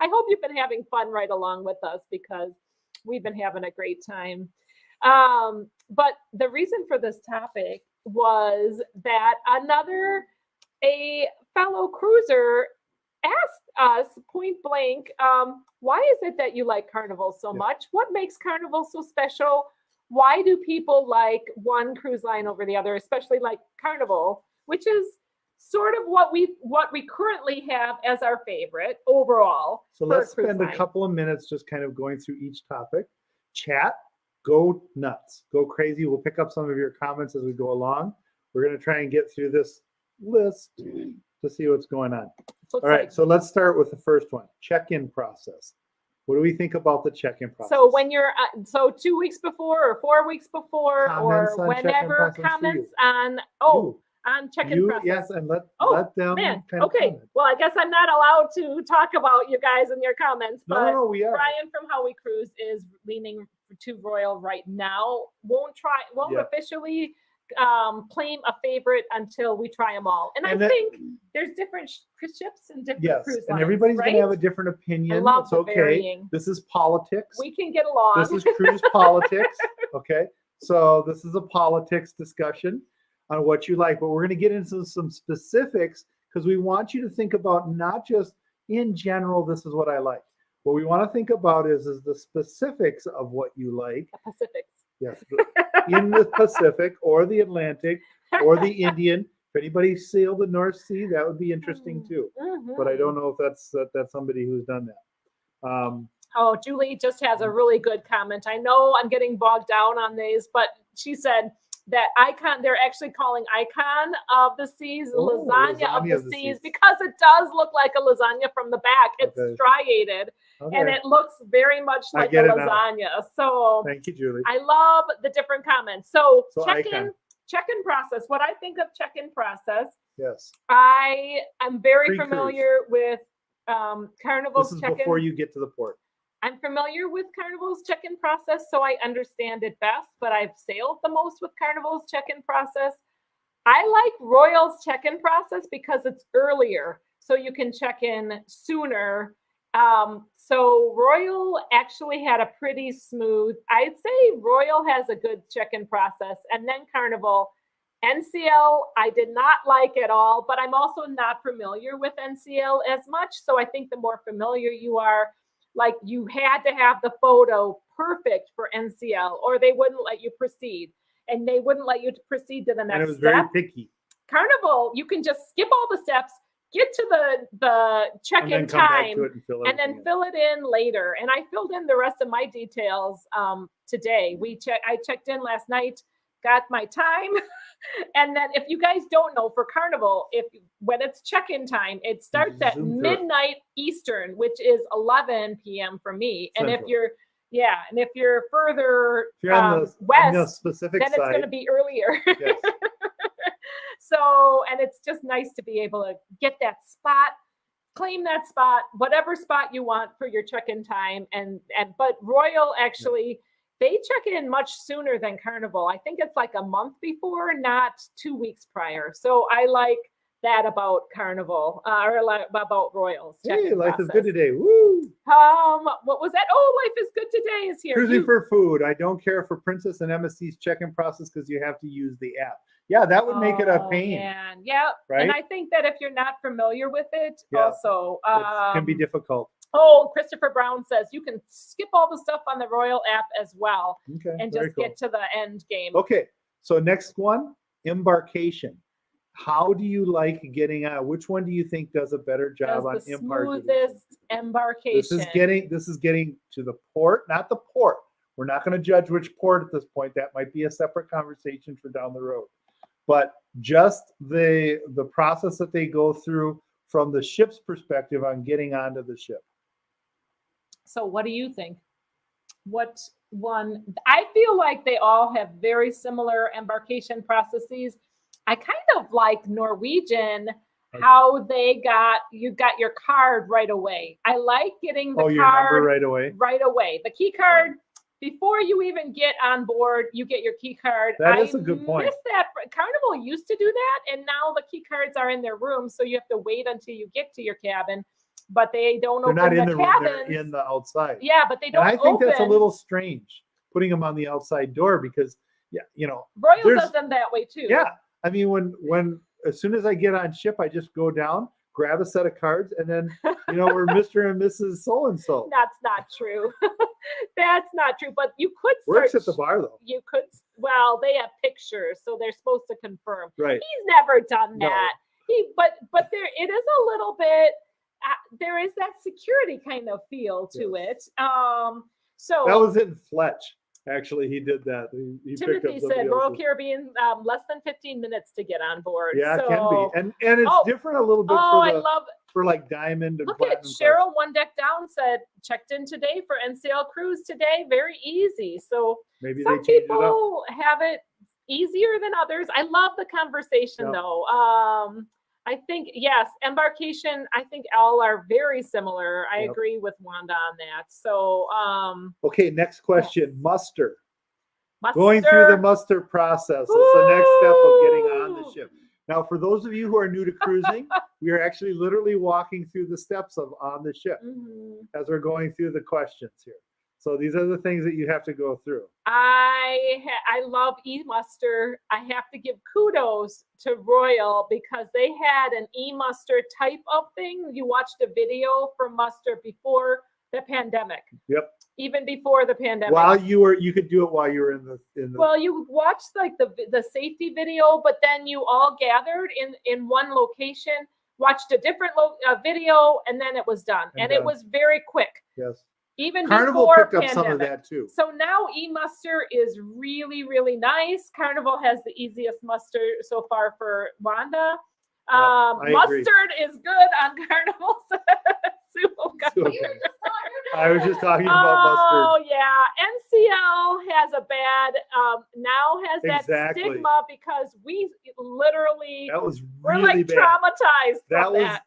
I hope you've been having fun right along with us because we've been having a great time. But the reason for this topic was that a fellow cruiser asked us point blank, why is it that you like Carnival so much? What makes Carnival so special? Why do people like one cruise line over the other, especially like Carnival, which is sort of what we currently have as our favorite overall. So let's spend a couple of minutes just kind of going through each topic. Chat, go nuts, go crazy. We'll pick up some of your comments as we go along. We're going to try and get through this list to see what's going on. All right, so let's start with the first one, check-in process. What do we think about the check-in process? So when you're 2 weeks before or 4 weeks before comments or whenever, comments on check-in process. Yes, and let them man. kind of okay. comment. Well, I guess I'm not allowed to talk about you guys and your comments, but No, we are. Brian from How We Cruise is leaning to Royal right now. Won't officially claim a favorite until we try them all. And I think there's different ships and different cruise lines, and everybody's right? going to have a different opinion. I love it's the okay. varying. This is politics. We can get along. This is cruise politics. Okay. So this is a politics discussion on what you like, but we're going to get into some specifics because we want you to think about not just in general, this is what I like. What we want to think about is the specifics of what you like. The Pacifics. Yes. In the Pacific or the Atlantic or the Indian. If anybody sailed the North Sea, that would be interesting too. Mm-hmm. But I don't know if that's somebody who's done that. Julie just has a really good comment. I know I'm getting bogged down on these, but she said that icon, they're actually calling Icon of the Seas lasagna of the seas because it does look like a lasagna from the back. It's striated and it looks very much like a lasagna. Now. So thank you, Julie. I love the different comments. So check-in process. What I think of check-in process. Yes. I am very familiar with Carnival's This is check-in. before you get to the port. I'm familiar with Carnival's check-in process, so I understand it best, but I've sailed the most with Carnival's check-in process. I like Royal's check-in process because it's earlier, so you can check in sooner. So Royal actually had a pretty smooth, I'd say Royal has a good check-in process, and then Carnival. NCL, I did not like at all, but I'm also not familiar with NCL as much. So I think the more familiar you are, like you had to have the photo perfect for NCL or they wouldn't let you proceed. And they wouldn't let you proceed to the next And it was step. very picky. Carnival, you can just skip all the steps, get to the check-in time, and then fill it in later. And I filled in the rest of my details today. I checked in last night, got my time. And then if you guys don't know, for Carnival, when it's check-in time, it starts at midnight Eastern, which is 11 p.m. for me. And if you're further west, specific then side, it's going to be earlier. Yes. So, and it's just nice to be able to get that spot, claim that spot, whatever spot you want for your check-in time. But Royal actually, they check in much sooner than Carnival. I think it's like a month before, not 2 weeks prior. So I like that about Carnival, or about Royals. Hey, life is good today. Woo! What was that? Oh, life is good today is here. Cruising for food. I don't care for Princess and MSC's check-in process because you have to use the app. Yeah, that would make it a pain. Man. Yeah, right? And I think that if you're not familiar with it, also it can be difficult. Oh, Christopher Brown says you can skip all the stuff on the Royal app as well, and just get to the end game. Okay, so next one, embarkation. How do you like getting on? Which one do you think does a better job on embarkation? Smoothest embarkation. This is getting to the port, not the port. We're not going to judge which port at this point. That might be a separate conversation for down the road. But just the process that they go through from the ship's perspective on getting onto the ship. So what do you think? What one? I feel like they all have very similar embarkation processes. I kind of like Norwegian, how you got your card right away. I like getting the your card number right away. Right away. The key card, before you even get on board, you get your key card. That is a good point. I miss that. Carnival used to do that, and now the key cards are in their room, so you have to wait until you get to your cabin. But they don't open the cabins. They're not in the room, they're in the outside. Yeah, but they don't open. And I think that's a little strange, putting them on the outside door, because, Royal does them that way too. Yeah. I mean, when as soon as I get on ship, I just go down, grab a set of cards, and then, we're Mr. and Mrs. So-and-so. That's not true. That's not true. But you could search. Works at the bar, though. You could, they have pictures, so they're supposed to confirm. Right. He's never done that. But it is a little bit, there is that security kind of feel to it. So that was in Fletch. Actually, he did that. He Timothy said Royal Caribbean, less than 15 minutes to get on board. Yeah, it can be. And it's different a little bit for like Diamond and Platinum. Cheryl One Deck Down said, checked in today for NCL cruise today. Very easy. So maybe some people have it easier than others. I love the conversation though. I think, yes, embarkation, I think all are very similar. I agree with Wanda on that. So, okay, next question, muster. Going through the muster process is the next step of getting on the ship. Now, for those of you who are new to cruising, we are actually literally walking through the steps of on the ship as we're going through the questions here. So these are the things that you have to go through. I love e-muster. I have to give kudos to Royal because they had an e-muster type of thing. You watched a video for muster before the pandemic. Yep. Even before the pandemic. You could do it while you were in the. Well, you watched like the safety video, but then you all gathered in one location, watched a different video, and then it was done. And it was very quick. Yes. Even Carnival picked up some of that too. So now e-muster is really, really nice. Carnival has the easiest muster so far for Wanda. Mustard is good on Carnival. I was just talking about mustard. Oh yeah, NCL has a bad that stigma because we literally we're like bad. Traumatized. That was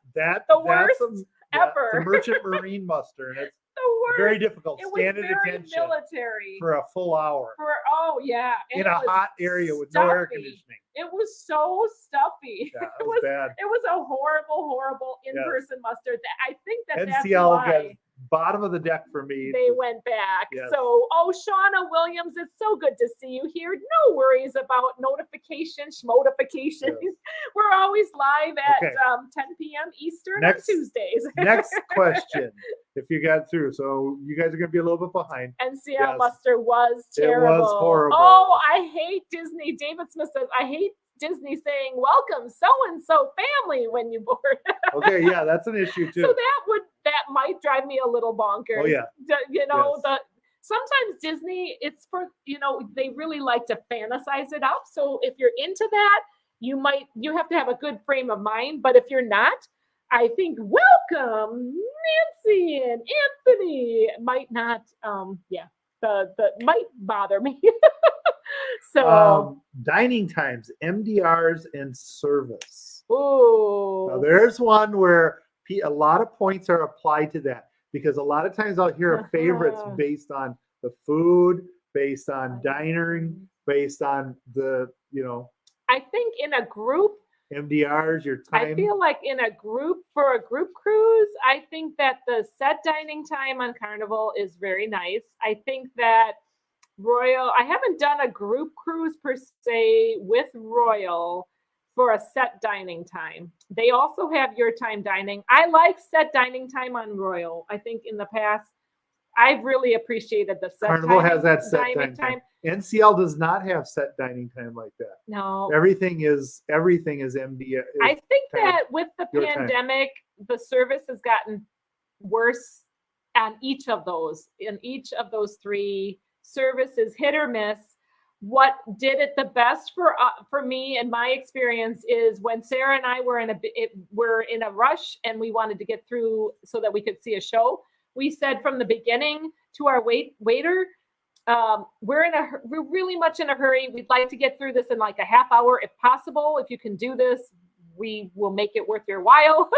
the worst. ever. It's a merchant marine muster, and it's The worst. very difficult. It was Stand at very attention military. for a full hour Oh yeah, and in it a was hot area with no air stuffy. conditioning. It was so stuffy. Yeah, it was bad. It was a horrible in-person muster. I think that's NCL why got bottom of the deck for me. they went back. Yes. So, Shauna Williams, it's so good to see you here. No worries about notifications, schmotifications. Yes. We're always live at Okay. 10 p.m. Eastern Next- on Tuesdays. Next question, if you got through. So you guys are going to be a little bit behind. NCL Yes. muster was It terrible. was horrible. Oh, I hate Disney. David Smith says, I hate Disney saying welcome so-and-so family when you board. Okay, yeah, that's an issue too. So that might drive me a little bonkers. Oh, yeah. You know, Yes. sometimes Disney, it's for, they really like to fantasize it up. So if you're into that, you have to have a good frame of mind. But if you're not, I think welcome Nancy and Anthony might not, might bother me. So, dining times, MDRs, and service. ooh. Now, there's one where a lot of points are applied to that, because a lot of times I'll hear of favorites based on the food, based on dining, based on the, I think in a group, MDRs, your time. I feel like for a group cruise, I think that the set dining time on Carnival is very nice. I think that I haven't done a group cruise per se with Royal for a set dining time. They also have your time dining. I like set dining time on Royal. I think in the past, I've really appreciated the set Carnival has that set dining time. NCL does not have set dining time like that. No. Everything is MDR. I think time. that with the Your time. pandemic, the service has gotten worse on each of those. In each of those three services, hit or miss. What did it the best for me and my experience is when Sarah and I were in a rush and we wanted to get through so that we could see a show. We said from the beginning to our waiter, we're really much in a hurry. We'd like to get through this in like a half hour if possible. If you can do this, we will make it worth your while.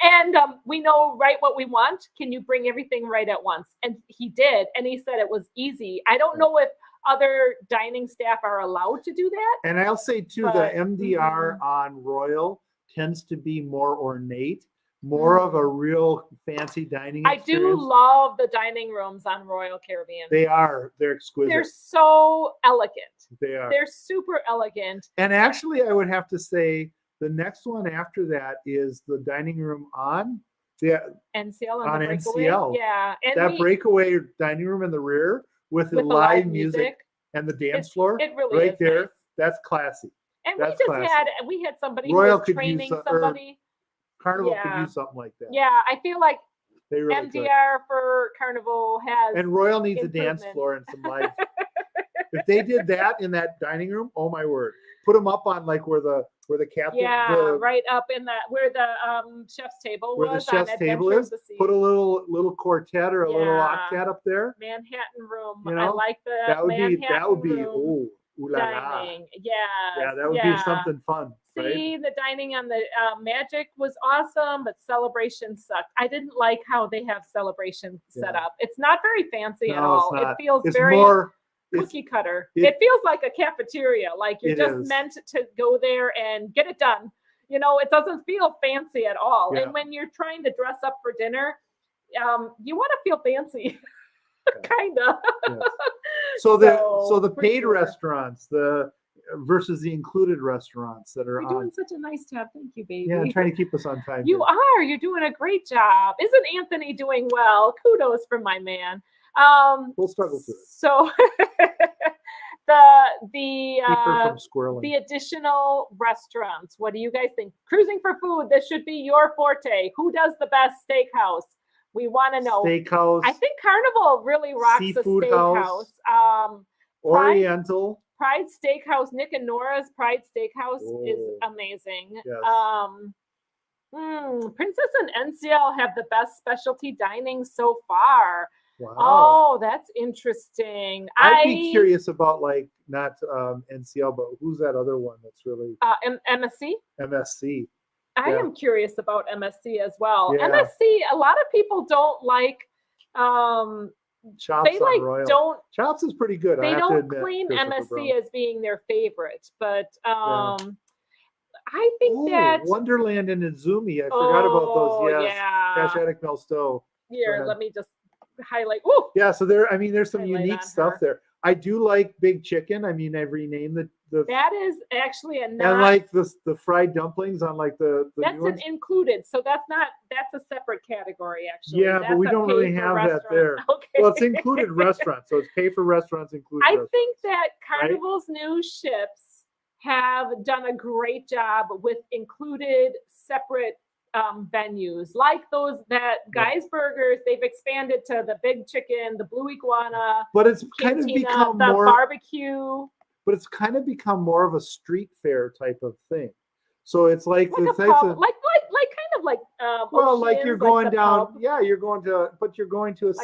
And we know right what we want. Can you bring everything right at once? And he did. And he said it was easy. I don't know if other dining staff are allowed to do that. And I'll say too, the MDR on Royal tends to be more ornate, more of a real fancy dining experience. I do love the dining rooms on Royal Caribbean. They're exquisite. They're so elegant. They are. They're super elegant. And actually, I would have to say the next one after that is the dining room on NCL on the breakaway. NCL. Yeah. And that breakaway dining room in the rear with the live music and the dance floor. It really right is there. nice. That's classy. And That's we classy. had somebody Royal who was could training use somebody. Carnival could use something like that. Yeah, I feel like They really could. MDR for Carnival has And Royal needs a dance improvements. floor and some live. If they did that in that dining room, oh my word! Put them up on like where the captain, right up in that where the chef's table where was the chef's on table Adventure is. of the Seas. Put a little quartet or a little Yeah. octet up there. Manhattan room. You I know, like the that would Manhattan be room ooh la la. dining. Yeah, Yeah, that would be something fun. Right? See, the dining on the Magic was awesome, but Celebration sucked. I didn't like how they have Celebration set up. It's not very fancy at No, it's all. not. It feels It's very more cookie cutter. it- It feels like a cafeteria. Like you're It just is. meant to go there and get it done. It doesn't feel fancy at all. Yeah. And when you're trying to dress up for dinner, you want to feel fancy. Kind of. Yes. So the for paid sure. restaurants, versus the included restaurants that are You're on. doing such a nice job. Thank you, baby. Yeah, trying to keep us on time. You here. are. You're doing a great job. Isn't Anthony doing well? Kudos for my man. We'll struggle through it. So Keep her from squirreling. the additional restaurants. What do you guys think? Cruising for food. This should be your forte. Who does the best steakhouse? We want to know. Steakhouse. I think Carnival really rocks Seafood a steakhouse. house. Oriental. Pride Steakhouse, Nick and Nora's Pride Steakhouse is Oh. amazing. Yes. Princess and NCL have the best specialty dining so far. Wow. Oh, that's interesting. I'd be curious about not NCL, but who's that other one that's really MSC. MSC? I Yeah. am curious about MSC as well. Yeah. MSC, a lot of people don't like. Chops They on like Royal. don't. Chops is pretty good. I They have to don't admit, claim Christopher MSC Brown. as being their favorite, but I think Oh, that. Wonderland and Izumi. I forgot about those. Oh, Yes. yeah. Cash Addict Melstowe. Here, ahead. let me just highlight. Ooh, Yeah, so there's some Highlight unique on stuff her. there. I do like Big Chicken. I mean, I've renamed the that is actually a and not. like the fried dumplings on like the That's new an ones. included, so that's a separate category actually. Yeah, but we That's a don't really pay for have that restaurant. there. Okay. Well, it's included restaurants, so it's pay for restaurants included. I restaurants. think that right? Carnival's new ships have done a great job with included separate venues, like those that Yeah. Guy's Burgers. They've expanded to the Big Chicken, the Blue Iguana, But it's kind of Cantina, become the more. barbecue. But it's kind of become more of a street fair type of thing. So it's like Like the a types pub, of like kind of like well, like you're Oceans, going the down, pub. yeah, you're going to a Like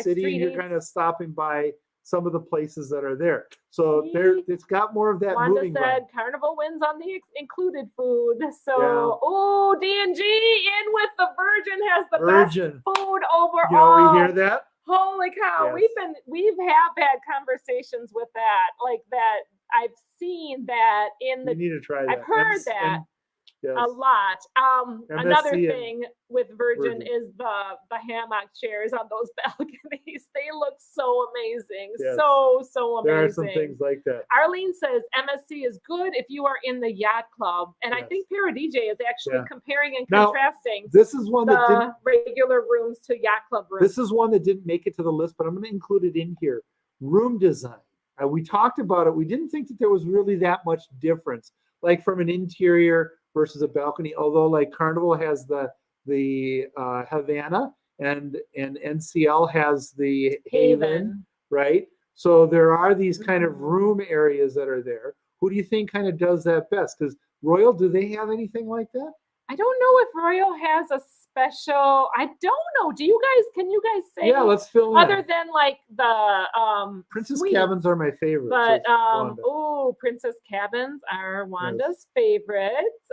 city and street you're eats. kind of stopping by some of the places that are there. So See? there, it's got more of that Wanda moving said vibe. Carnival wins on the included food. So, Yeah. oh, D&G in with the Virgin has the Virgin. best food overall. You know, we hear that. Holy cow! Yes. We've had conversations with that, like that. I've seen that in We the. need to try that. I've heard that yes. a lot. Another MSC and thing with Virgin Virgin. is the hammock chairs on those balconies. They look so amazing, Yes. so amazing. There are some things like that. Arlene says MSC is good if you are in the yacht club, and I Yes. think Para DJ is actually Yeah. comparing and Now, contrasting This is one that didn't. the regular rooms to yacht club rooms. This is one that didn't make it to the list, but I'm going to include it in here. Room design. We talked about it. We didn't think that there was really that much difference, like from an interior versus a balcony. Although, like Carnival has the Havana, and NCL has the Haven, right? So there are these kind of room areas that are there. Who do you think kind of does that best? Because Royal, do they have anything like that? I don't know if Royal has a special. I don't know. Can you guys say? Yeah, let's fill in. Other than like the Princess suites. Cabins are my favorite. But says Wanda. Princess Cabins are Wanda's favorites.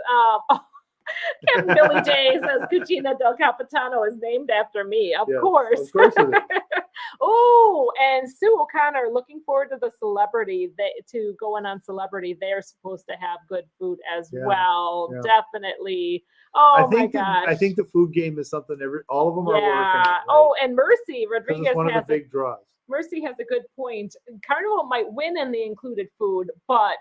Captain Billy J says Cucina del Capitano is named after me. Of Yes, course. of course it is. Oh, and Sue O'Connor looking forward to the Celebrity. To going on Celebrity. They're supposed to have good food as Yeah, well. yeah. Definitely. Oh my gosh. I think the food game is something all of them are working on. Right? Oh, and Mercy 'Cause Rodriguez it's one of has the big draws. Mercy has a good point. Carnival might win in the included food, but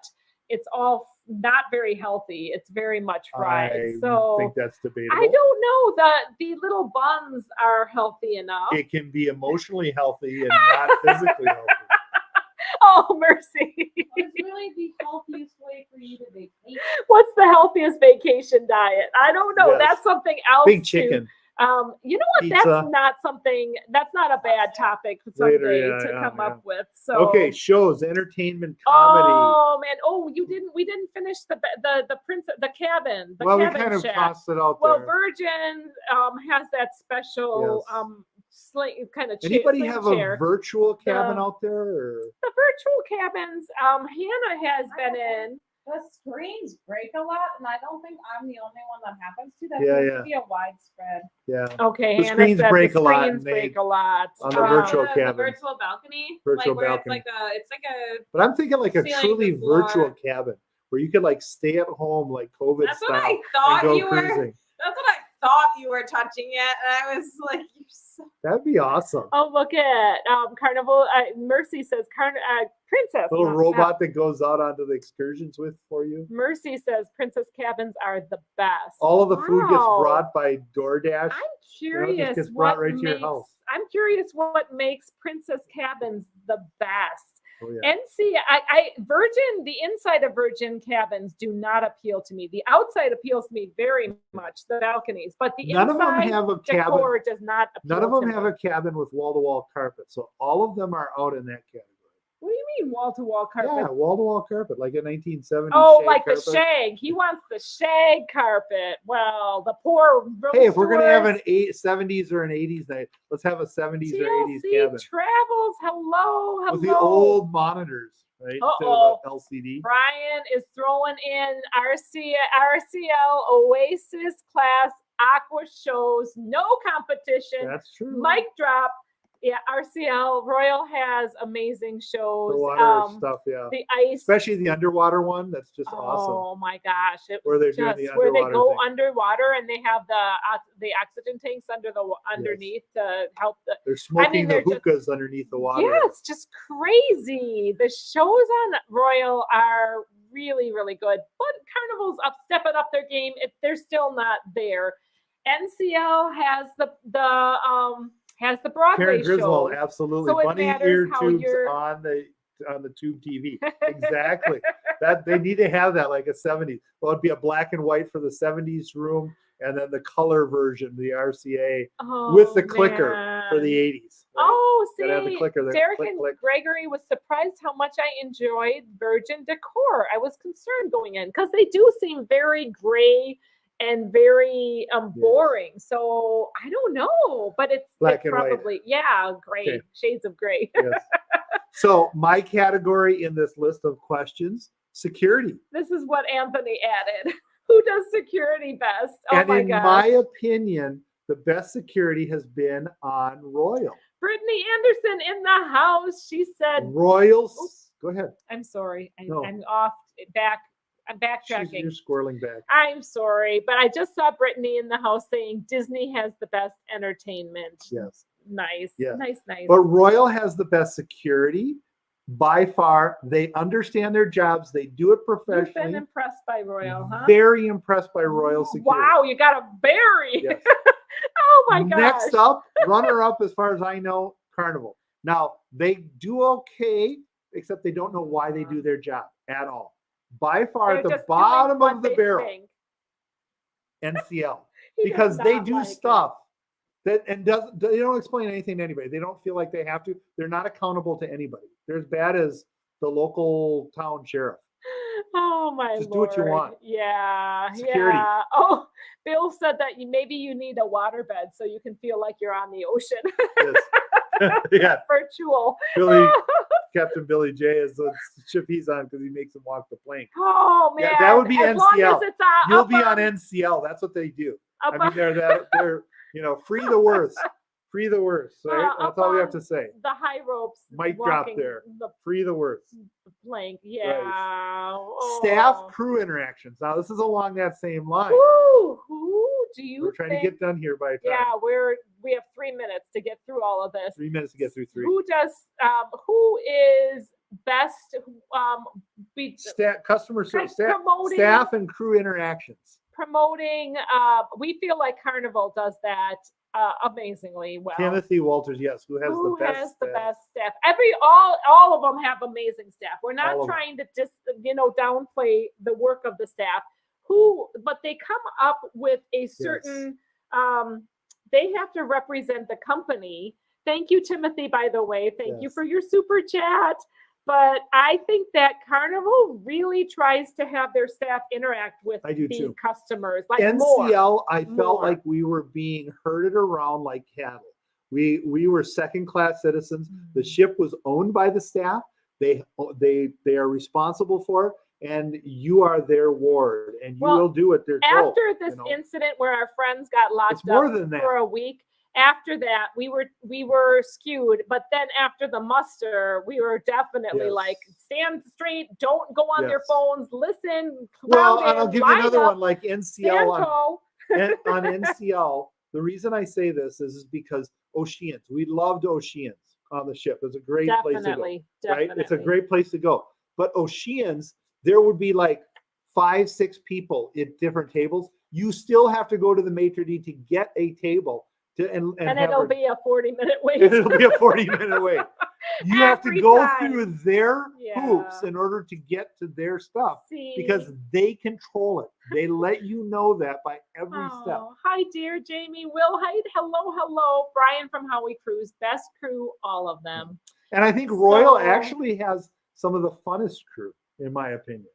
it's all not very healthy. It's very much fried. I So think that's debatable. I don't know that the little buns are healthy enough. It can be emotionally healthy and not physically healthy. Oh, Mercy. What's really the healthiest way for you to vacation? What's the healthiest vacation diet? I don't know. Yes. That's something else. Big too. chicken. You know what? Pizza. That's not a bad topic someday Later, to yeah, come yeah. up with. So Okay, shows, entertainment, comedy. Oh man! Oh, we didn't finish the cabin. The Well, we cabin kind of shack. tossed it out Well, there. Virgin has that special Yes. sling kind of Anybody sling have chair. a virtual cabin out there? Or? The virtual cabins. Hannah has been in. The screens break a lot, and I don't think I'm the only one that happens to. That Yeah, seems yeah. to be a widespread. Yeah. Okay, The Hannah screens said break the a lot, screens and they- break a lot. on the virtual the cabin. virtual balcony, Virtual like where balcony. it's like a. But I'm thinking like a Ceiling to truly floor. virtual cabin where you could like stay at home like COVID That's style what I and thought go you were. cruising. That's what I thought you were touching it, and I was like, "You're so." That'd be awesome. Oh, look at Carnival. Mercy says Princess. Little not- robot that goes out onto the excursions with for you. Mercy says Princess Cabins are the best. All of the food gets Wow. brought by DoorDash. I'm just curious gets brought what right to your makes. house. I'm curious what makes Princess Cabins the best. Oh yeah. Virgin, the inside of Virgin Cabins do not appeal to me. The outside appeals to me very much, the balconies, but the None of them inside have a cabin. decor does not appeal None of them to have me. a cabin with wall-to-wall carpet. So all of them are out in that category. What do you mean wall-to-wall carpet? Yeah, wall-to-wall carpet, like a 1970s. Oh, shag like the carpet. shag. He wants the shag carpet. Well, the poor Hey, if we're gonna have an roasters. 70s or an 80s night, let's have a 70s or 80s TLC cabin Travels. Hello, hello. with the old monitors, right? Instead of a LCD. Brian is throwing in RCL Oasis class aqua shows. No competition. That's true. Mic drop. Yeah, RCL Royal has amazing shows. The water stuff, yeah. The ice, Especially the underwater one. That's just awesome. Oh my gosh! It Where was they're doing just the where they underwater go thing. underwater and they have the oxygen tanks underneath to help the. They're smoking they're the just- hookahs underneath the water. Yeah, it's just crazy. The shows on Royal are really, really good, but Carnival's stepping up their game. If they're still not there, NCL has the Broadway Karen Griswold, shows. absolutely. So it Bunny matters ear how tubes you're- on the tube TV. Exactly. That they need to have that like a 70s. Well, it'd be a black and white for the 70s room, and then the color version, the RCA, with the clicker for the 80s. right? Oh, Gotta have the see, clicker there. Derek Click, and click. Gregory was surprised how much I enjoyed Virgin Decor. I was concerned going in because they do seem very gray and very boring. So I don't know, but it's Black and white. probably gray, Okay. shades of gray. Yes. So my category in this list of questions, security. This is what Anthony added. Who does security best? Oh And my in gosh. my opinion, the best security has been on Royal. Brittany Anderson in the house. She said, Royals. Go ahead. I'm sorry. No. I'm off back. I'm backtracking. You're squirreling back. I'm sorry, but I just saw Brittany in the house saying Disney has the best entertainment. Yes. Nice. Yeah. Nice. But Royal has the best security by far. They understand their jobs. They do it You've been professionally. impressed by Royal, huh? Very impressed by Royal security. Wow, you got a berry. Yes. Oh my gosh. Next up, runner up, as far as I know, Carnival. Now, they do okay, except they don't know why they do their job at all. By far, They're at the just doing bottom what of the they barrel, think. NCL. He Because does they not do like it. stuff that they don't explain anything to anybody. They don't feel like they have to. They're not accountable to anybody. They're as bad as the local town sheriff. Oh my Just do Lord. what you want. Yeah. Security. Yeah. Oh, Bill said that maybe you need a waterbed so you can feel like you're on the ocean. Yes. Yeah, Virtual. Captain Billy J is the ship he's on because he makes him walk the plank. Oh man. Yeah, that would be as long NCL. as it's You'll up be on NCL. That's what they do. up I mean, they're free the worst. Free the worst. Right? up That's all we have on to say. the high ropes. Mic drop walking there. The Free the worst. plank. Yeah. Staff Oh. crew interactions. Now this is along that same line. Who do you We're trying think? to get done here by time. Yeah, we have 3 minutes to get through all of this. 3 minutes to get through three. Who is best Customer service, promoting- staff and crew interactions. promoting we feel like Carnival does that amazingly well. Timothy Walters, yes, who has Who the best has the staff. best staff? All of them have amazing staff. We're All not of 'em. trying to just downplay the work of the staff. But they come up with a certain they have to represent the company. Thank you, Timothy, by the way. Thank you Yes. for your super chat. But I think that Carnival really tries to have their staff interact with I do the too. customers like NCL, more. I felt More. like we were being herded around like cattle. We were second class citizens. The ship was owned by the staff. They are responsible for it, and you are their ward, and you Well, will do what they're told. After this incident where our friends got locked It's more up than that. for a week, after that we were skewed. But then after the muster, we were definitely Yes. like, stand straight, don't go on your Yes. phones, listen. Well, crowd and I'll in, give you line another up, one like stand NCL tall. on NCL. The reason I say this is because Oceans. We loved Oceans on the ship. It was a great place to go. Definitely, Right? It's a definitely. great place to go. But Oceans, there would be like 5-6 people at different tables. You still have to go to the maitre d' to get a table and And have it'll her- be a 40-minute wait. it'll be a 40-minute wait. You have to Every go time. through their Yeah. hoops in order to get to their stuff See? because they control it. They let you know that by every step. Oh, hi, dear Jamie. Will Height. Hello. Brian from Howie Cruise. Best crew, all of them. And I think Royal So- actually has some of the funnest crew, in my opinion.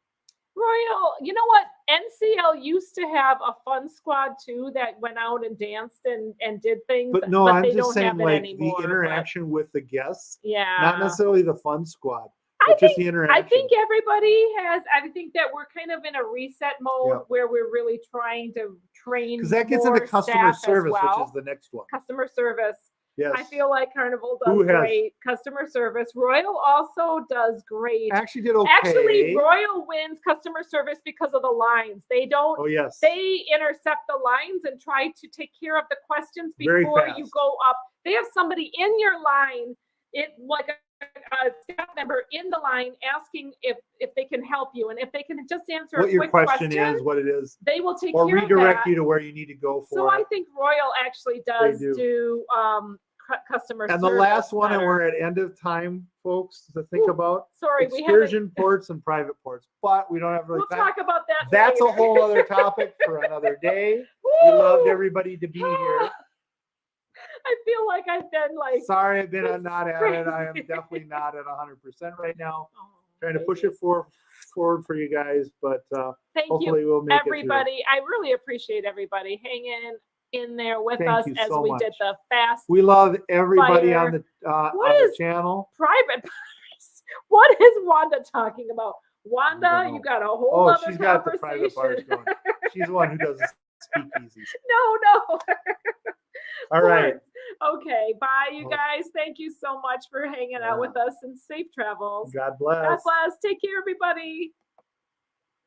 Royal, you know what? NCL used to have a fun squad too that went out and danced and did things. But no, I'm they just don't saying, have it like anymore, the but- interaction with the guests, Yeah. not necessarily the fun squad, I but just the I interaction. think everybody has. I think that we're kind of in a reset mode Yep. where we're really trying to train Because that gets more into customer staff as service, well. which is the next one. Customer service. Yes. I feel like Carnival Who does has- great. Customer service. Royal also does great. Actually did okay. Actually, Royal wins customer service because of the lines. They don't. Oh yes. They intercept the lines and try to take care of the questions Very before you fast. go up. They have somebody in your line, like a staff member in the line, asking if they can help you, and if they can just answer What a your quick question is, what it is, they will take or care redirect of that. you to where you need to go for So it. I think Royal actually does do. do customer service. And the last one, and better. we're at end of time, folks, to think Ooh, about Sorry, we haven't. excursion ports and private ports, but we don't have really We'll time. talk about that. That's a later. whole other topic for another day. We loved Woo! everybody to be here. I feel like I've been like Sorry, I've been this not is at it. I am crazy. definitely not at 100% right now. oh, Trying to push babies. it forward for you guys, but Thank hopefully you, we'll make everybody. I really appreciate everybody hanging in there with Thank us you as so we much. did the fast it through. We love everybody Fire. on the What on the is- channel. private parts. What is Wanda talking about? Wanda, know. you got a whole Oh, other she's got the private bars conversation. going. She's the one who does the speakeasies. No. All right. Okay. Bye, you Oh. guys. Thank you so much for hanging out with us, and safe travels. God bless. God bless. Take care, everybody.